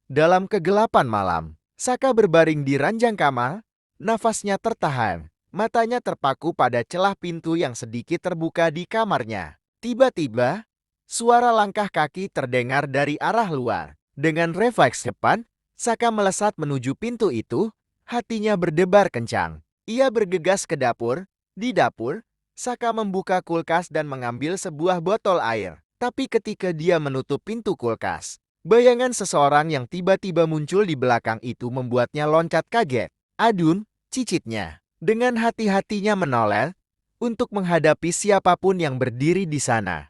Dalam kegelapan malam, Saka berbaring di ranjang kamar, nafasnya tertahan, matanya terpaku pada celah pintu yang sedikit terbuka di kamarnya. Tiba-tiba, suara langkah kaki terdengar dari arah luar. Dengan refleks cepat, Saka melesat menuju pintu itu, hatinya berdebar kencang. Ia bergegas ke dapur. Di dapur, Saka membuka kulkas dan mengambil sebuah botol air. Tapi ketika dia menutup pintu kulkas, bayangan seseorang yang tiba-tiba muncul di belakang itu membuatnya loncat kaget. Adun, cicitnya, dengan hati-hatinya menoleh untuk menghadapi siapapun yang berdiri di sana.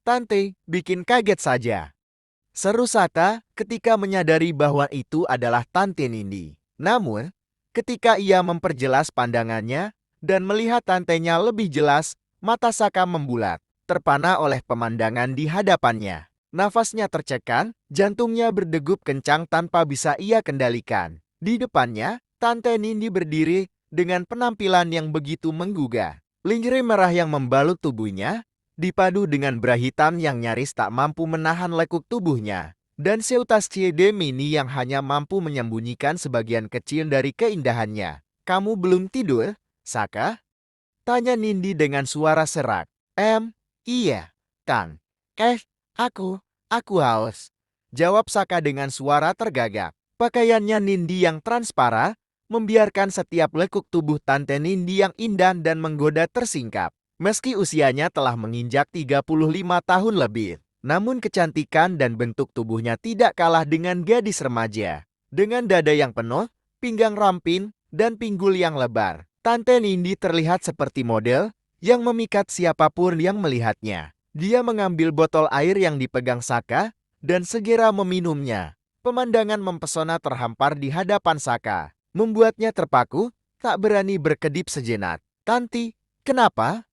Tante, bikin kaget saja, seru Saka ketika menyadari bahwa itu adalah Tante Nindi. Namun, ketika ia memperjelas pandangannya dan melihat tantenya lebih jelas, mata Saka membulat, terpana oleh pemandangan di hadapannya. Nafasnya tercekat, jantungnya berdegup kencang tanpa bisa ia kendalikan. Di depannya, Tante Nindi berdiri dengan penampilan yang begitu menggugah. Lingerie merah yang membalut tubuhnya dipadu dengan bra hitam yang nyaris tak mampu menahan lekuk tubuhnya, dan seutas CD mini yang hanya mampu menyembunyikan sebagian kecil dari keindahannya. Kamu belum tidur, Saka? Tanya Nindi dengan suara serak. Iya, Kang. Aku, aku haus. Jawab Saka dengan suara tergagap. Pakaiannya Nindi yang transparan membiarkan setiap lekuk tubuh Tante Nindi yang indah dan menggoda tersingkap. Meski usianya telah menginjak 35 tahun lebih, namun kecantikan dan bentuk tubuhnya tidak kalah dengan gadis remaja. Dengan dada yang penuh, pinggang ramping, dan pinggul yang lebar, Tante Nindi terlihat seperti model yang memikat siapapun yang melihatnya. Dia mengambil botol air yang dipegang Saka dan segera meminumnya. Pemandangan mempesona terhampar di hadapan Saka, membuatnya terpaku, tak berani berkedip sejenak. Tanti, kenapa?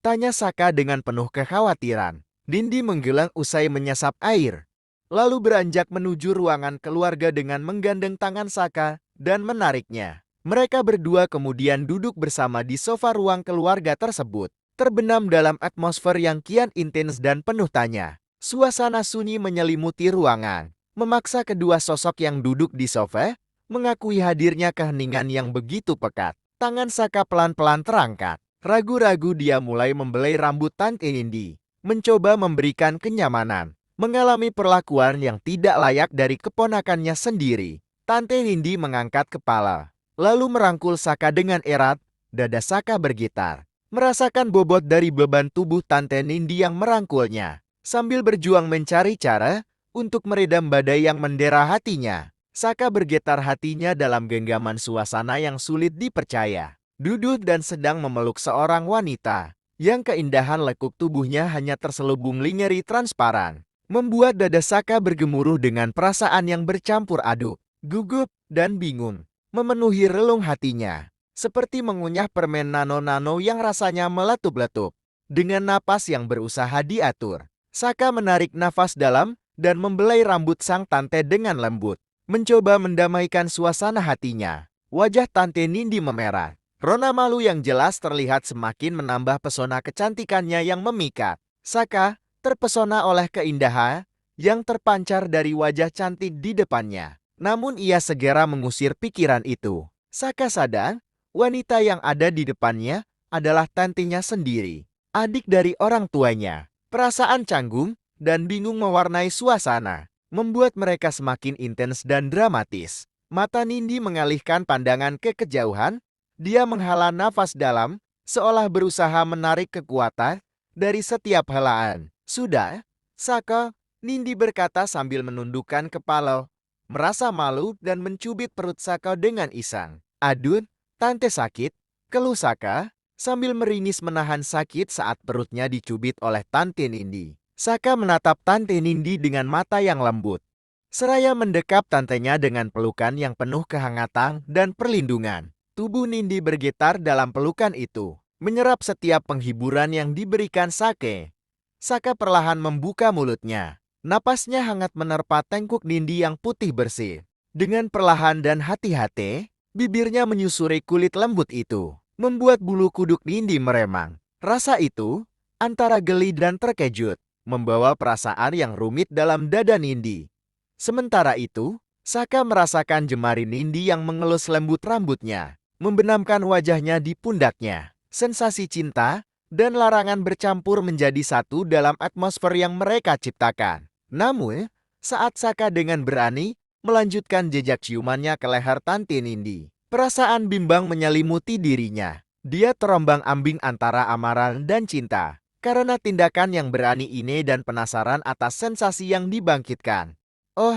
Tanya Saka dengan penuh kekhawatiran. Nindi menggelang usai menyesap air, lalu beranjak menuju ruangan keluarga dengan menggandeng tangan Saka dan menariknya. Mereka berdua kemudian duduk bersama di sofa ruang keluarga tersebut, terbenam dalam atmosfer yang kian intens dan penuh tanya. Suasana sunyi menyelimuti ruangan, memaksa kedua sosok yang duduk di sofa mengakui hadirnya keheningan yang begitu pekat. Tangan Saka pelan-pelan terangkat. Ragu-ragu dia mulai membelai rambut Tante Nindi, mencoba memberikan kenyamanan, mengalami perlakuan yang tidak layak dari keponakannya sendiri. Tante Nindi mengangkat kepala, lalu merangkul Saka dengan erat. Dada Saka bergetar, merasakan bobot dari beban tubuh Tante Nindi yang merangkulnya, sambil berjuang mencari cara untuk meredam badai yang mendera hatinya. Saka bergetar hatinya dalam genggaman suasana yang sulit dipercaya. Duduk dan sedang memeluk seorang wanita yang keindahan lekuk tubuhnya hanya terselubung lingerie transparan, membuat dada Saka bergemuruh dengan perasaan yang bercampur aduk, gugup, dan bingung, memenuhi relung hatinya, seperti mengunyah permen nano-nano yang rasanya meletup-letup. Dengan napas yang berusaha diatur, Saka menarik nafas dalam dan membelai rambut sang tante dengan lembut, mencoba mendamaikan suasana hatinya. Wajah Tante Nindi memerah. Rona malu yang jelas terlihat semakin menambah pesona kecantikannya yang memikat. Saka terpesona oleh keindahan yang terpancar dari wajah cantik di depannya. Namun ia segera mengusir pikiran itu. Saka sadar, wanita yang ada di depannya adalah tantenya sendiri, adik dari orang tuanya. Perasaan canggung dan bingung mewarnai suasana, membuat mereka semakin intens dan dramatis. Mata Nindi mengalihkan pandangan ke kejauhan. Dia menghela nafas dalam, seolah berusaha menarik kekuatan dari setiap helaan. Sudah, Saka, Nindi berkata sambil menundukkan kepala, merasa malu dan mencubit perut Saka dengan isang. Adun, tante sakit, keluh Saka, sambil meringis menahan sakit saat perutnya dicubit oleh Tante Nindi. Saka menatap Tante Nindi dengan mata yang lembut, seraya mendekap tantenya dengan pelukan yang penuh kehangatan dan perlindungan. Tubuh Nindi bergetar dalam pelukan itu, menyerap setiap penghiburan yang diberikan Sake. Saka perlahan membuka mulutnya. Napasnya hangat menerpa tengkuk Nindi yang putih bersih. Dengan perlahan dan hati-hati, bibirnya menyusuri kulit lembut itu, membuat bulu kuduk Nindi meremang. Rasa itu, antara geli dan terkejut, membawa perasaan yang rumit dalam dada Nindi. Sementara itu, Saka merasakan jemari Nindi yang mengelus lembut rambutnya, membenamkan wajahnya di pundaknya. Sensasi cinta dan larangan bercampur menjadi satu dalam atmosfer yang mereka ciptakan. Namun, saat Saka dengan berani melanjutkan jejak ciumannya ke leher Tante Nindi, perasaan bimbang menyelimuti dirinya. Dia terombang-ambing antara amarah dan cinta karena tindakan yang berani ini dan penasaran atas sensasi yang dibangkitkan. Oh,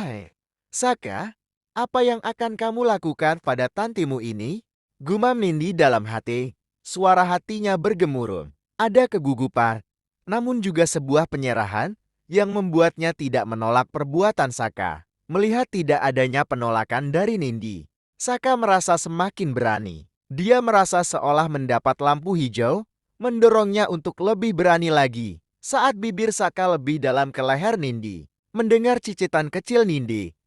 Saka, apa yang akan kamu lakukan pada tantemu ini? Gumam Nindi dalam hati. Suara hatinya bergemuruh. Ada kegugupan, namun juga sebuah penyerahan yang membuatnya tidak menolak perbuatan Saka. Melihat tidak adanya penolakan dari Nindi, Saka merasa semakin berani. Dia merasa seolah mendapat lampu hijau, mendorongnya untuk lebih berani lagi. Saat bibir Saka lebih dalam ke leher Nindi, mendengar cicitan kecil Nindi,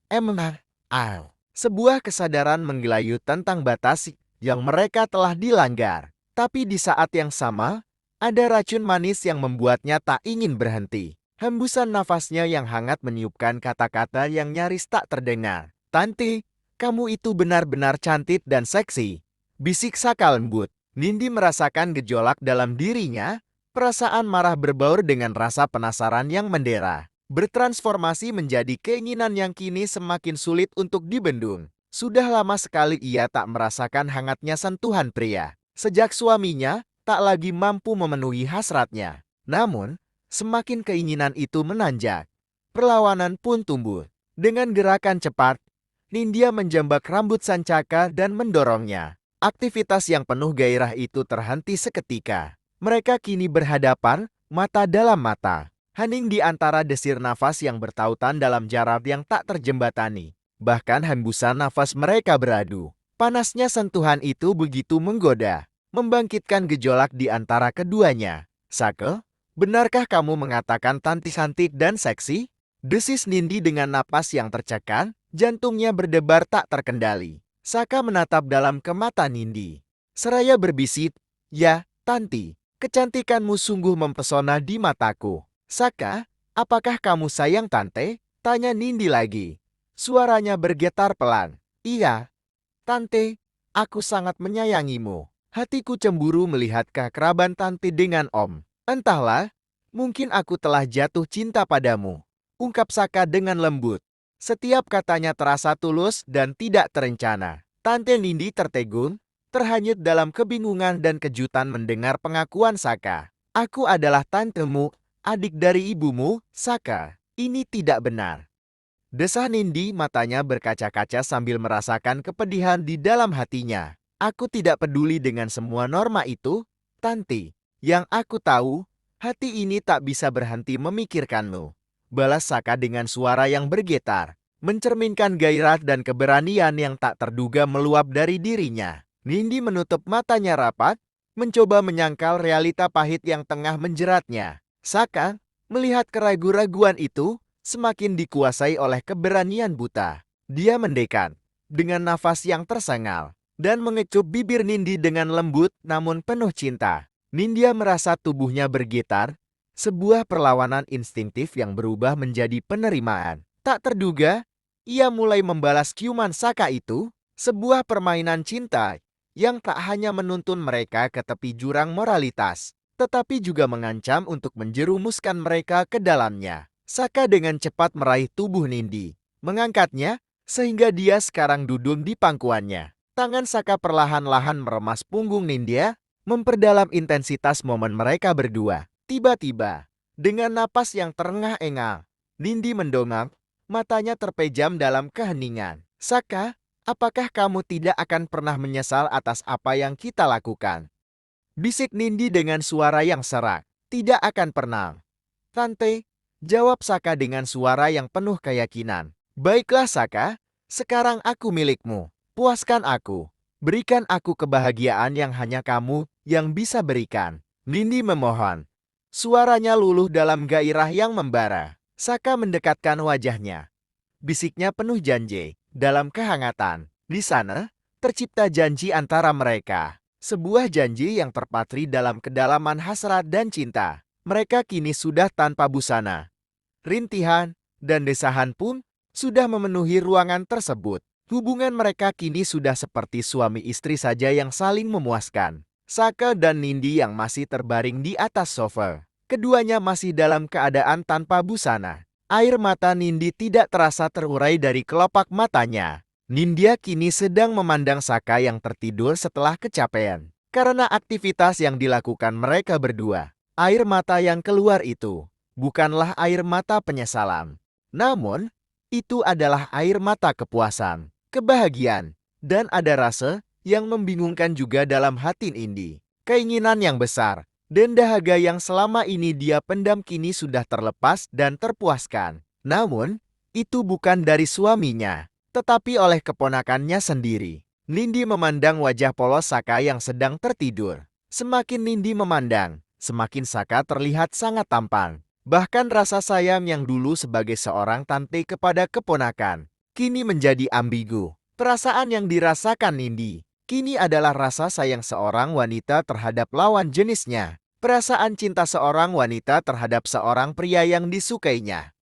sebuah kesadaran menggelayut tentang batas yang mereka telah dilanggar. Tapi di saat yang sama, ada racun manis yang membuatnya tak ingin berhenti. Hembusan nafasnya yang hangat meniupkan kata-kata yang nyaris tak terdengar. Tanti, kamu itu benar-benar cantik dan seksi. Bisik Saka lembut. Nindi merasakan gejolak dalam dirinya, perasaan marah berbaur dengan rasa penasaran yang mendera. Bertransformasi menjadi keinginan yang kini semakin sulit untuk dibendung. Sudah lama sekali ia tak merasakan hangatnya sentuhan pria. Sejak suaminya tak lagi mampu memenuhi hasratnya. Namun, semakin keinginan itu menanjak, perlawanan pun tumbuh. Dengan gerakan cepat, Nindya menjambak rambut Sancaka dan mendorongnya. Aktivitas yang penuh gairah itu terhenti seketika. Mereka kini berhadapan, mata dalam mata. Hening di antara desir nafas yang bertautan dalam jarak yang tak terjembatani. Bahkan hembusan nafas mereka beradu. Panasnya sentuhan itu begitu menggoda, membangkitkan gejolak di antara keduanya. Saka, benarkah kamu mengatakan Tanti cantik dan seksi? Desis Nindi dengan napas yang tercekat, jantungnya berdebar tak terkendali. Saka menatap dalam ke mata Nindi. Seraya berbisik, ya, Tanti, kecantikanmu sungguh mempesona di mataku. Saka, apakah kamu sayang Tante? Tanya Nindi lagi. Suaranya bergetar pelan. Iya, Tante, aku sangat menyayangimu. Hatiku cemburu melihat keakraban Tante dengan Om. Entahlah, mungkin aku telah jatuh cinta padamu. Ungkap Saka dengan lembut. Setiap katanya terasa tulus dan tidak terencana. Tante Nindi tertegun, terhanyut dalam kebingungan dan kejutan mendengar pengakuan Saka. Aku adalah tantemu, adik dari ibumu, Saka. Ini tidak benar. Desah Nindi, matanya berkaca-kaca sambil merasakan kepedihan di dalam hatinya. Aku tidak peduli dengan semua norma itu, Tanti. Yang aku tahu, hati ini tak bisa berhenti memikirkanmu. Balas Saka dengan suara yang bergetar, mencerminkan gairah dan keberanian yang tak terduga meluap dari dirinya. Nindi menutup matanya rapat, mencoba menyangkal realita pahit yang tengah menjeratnya. Saka, melihat keraguan-raguan itu, semakin dikuasai oleh keberanian buta. Dia mendekat, dengan nafas yang tersengal, dan mengecup bibir Nindi dengan lembut namun penuh cinta. Nindya merasa tubuhnya bergetar, sebuah perlawanan instingtif yang berubah menjadi penerimaan. Tak terduga, ia mulai membalas ciuman Saka itu, sebuah permainan cinta yang tak hanya menuntun mereka ke tepi jurang moralitas, tetapi juga mengancam untuk menjerumuskan mereka ke dalamnya. Saka dengan cepat meraih tubuh Nindi, mengangkatnya sehingga dia sekarang duduk di pangkuannya. Tangan Saka perlahan-lahan meremas punggung Nindya, memperdalam intensitas momen mereka berdua. Tiba-tiba, dengan napas yang terengah-engah, Nindi mendongak, matanya terpejam dalam keheningan. Saka, apakah kamu tidak akan pernah menyesal atas apa yang kita lakukan? Bisik Nindi dengan suara yang serak. Tidak akan pernah. Tante, jawab Saka dengan suara yang penuh keyakinan. Baiklah Saka, sekarang aku milikmu. Puaskan aku. Berikan aku kebahagiaan yang hanya kamu yang bisa berikan. Nindi memohon. Suaranya luluh dalam gairah yang membara. Saka mendekatkan wajahnya. Bisiknya penuh janji. Dalam kehangatan, di sana, tercipta janji antara mereka. Sebuah janji yang terpatri dalam kedalaman hasrat dan cinta. Mereka kini sudah tanpa busana. Rintihan dan desahan pun sudah memenuhi ruangan tersebut. Hubungan mereka kini sudah seperti suami istri saja yang saling memuaskan. Saka dan Nindi yang masih terbaring di atas sofa. Keduanya masih dalam keadaan tanpa busana. Air mata Nindi tidak terasa terurai dari kelopak matanya. Nindya kini sedang memandang Saka yang tertidur setelah kecapean. Karena aktivitas yang dilakukan mereka berdua, air mata yang keluar itu bukanlah air mata penyesalan. Namun, itu adalah air mata kepuasan, kebahagiaan, dan ada rasa yang membingungkan juga dalam hati Nindi. Keinginan yang besar dan dahaga yang selama ini dia pendam kini sudah terlepas dan terpuaskan. Namun, itu bukan dari suaminya, tetapi oleh keponakannya sendiri. Nindi memandang wajah polos Saka yang sedang tertidur. Semakin Nindi memandang, semakin Saka terlihat sangat tampan. Bahkan rasa sayang yang dulu sebagai seorang tante kepada keponakan, kini menjadi ambigu. Perasaan yang dirasakan Nindi, kini adalah rasa sayang seorang wanita terhadap lawan jenisnya. Perasaan cinta seorang wanita terhadap seorang pria yang disukainya.